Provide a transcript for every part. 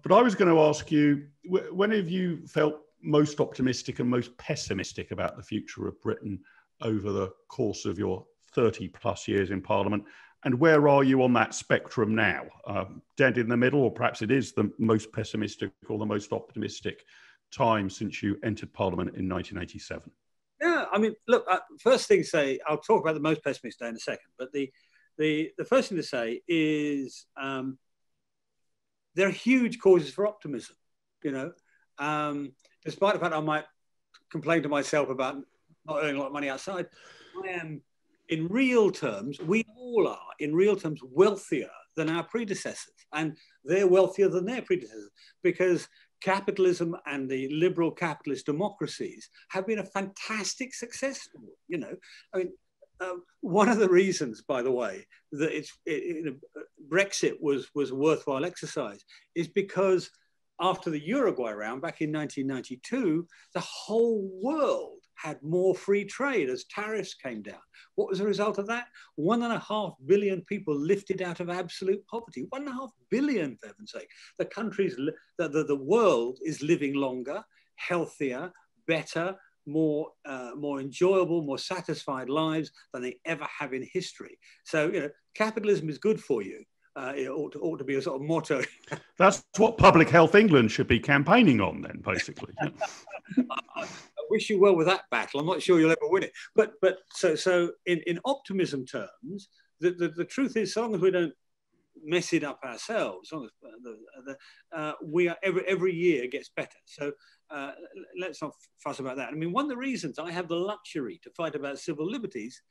But I was going to ask you, when have you felt most optimistic and most pessimistic about the future of Britain over the course of your 30 plus years in Parliament? And where are you on that spectrum now? Dead in the middle, or perhaps it is the most pessimistic or the most optimistic time since you entered Parliament in 1987? Yeah, I mean, look, first thing to say, I'll talk about the most pessimistic day in a second, but the first thing to say is there are huge causes for optimism, you know. Despite the fact I might complain to myself about not earning a lot of money outside, I am, in real terms, we all are, in real terms, wealthier than our predecessors. And they're wealthier than their predecessors because capitalism and the liberal capitalist democracies have been a fantastic success story, you know. I mean, one of the reasons, by the way, that Brexit was a worthwhile exercise is because after the Uruguay round back in 1992, the whole world had more free trade as tariffs came down. What was the result of that? 1.5 billion people lifted out of absolute poverty. 1.5 billion, for heaven's sake. The world is living longer, healthier, better, more enjoyable, more satisfied lives than they ever have in history. So, you know, capitalism is good for you. It ought to be a sort of motto. That's what Public Health England should be campaigning on then, basically. I wish you well with that battle. I'm not sure you'll ever win it. But so in optimism terms, the truth is, as long as we don't mess it up ourselves, as long as we are every year gets better. So let's not fuss about that. I mean, one of the reasons I have the luxury to fight about civil liberties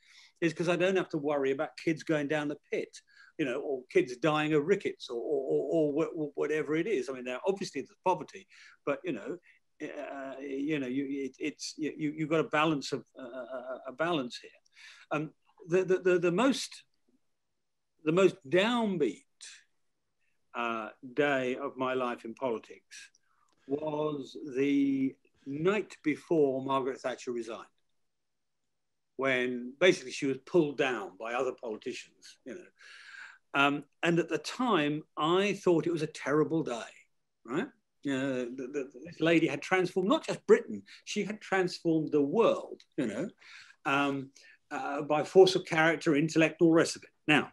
is because I don't have to worry about kids going down the pit, you know, or kids dying of rickets or whatever it is. I mean, now obviously there's poverty, but you know, you've got a balance of a balance here. The most downbeat day of my life in politics was the night before Margaret Thatcher resigned, when basically she was pulled down by other politicians, you know. And at the time, I thought it was a terrible day, right? This lady had transformed not just Britain, she had transformed the world, you know, by force of character, intellect, all the rest of it. Now,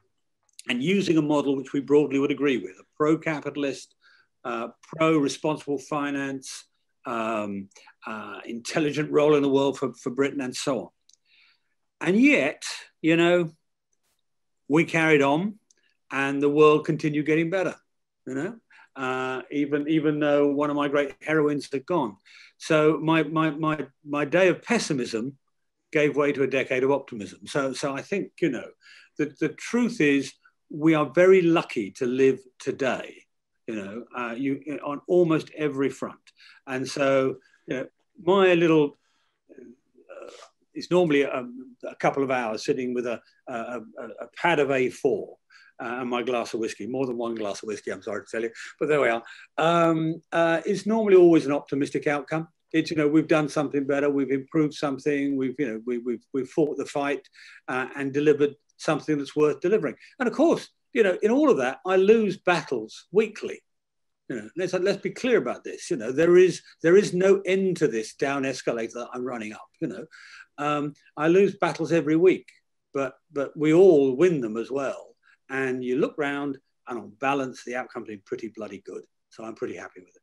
and using a model which we broadly would agree with, a pro-capitalist, pro-responsible finance, intelligent role in the world for Britain and so on. And yet, you know, we carried on and the world continued getting better, you know, even though one of my great heroines had gone. So my day of pessimism gave way to a decade of optimism. So I think, you know, the truth is we are very lucky to live today, you know, on almost every front. And so, you know, my little, it's normally a couple of hours sitting with a pad of A4 and my glass of whiskey, more than one glass of whiskey, I'm sorry to tell you, but there we are. It's normally always an optimistic outcome. It's, you know, we've done something better, we've improved something, we've fought the fight and delivered something that's worth delivering. And of course, you know, in all of that, I lose battles weekly. You know, let's be clear about this. You know, there is no end to this down escalator that I'm running up. You know, I lose battles every week, but we all win them as well. And you look round, and on balance, the outcome's been pretty bloody good. So I'm pretty happy with it.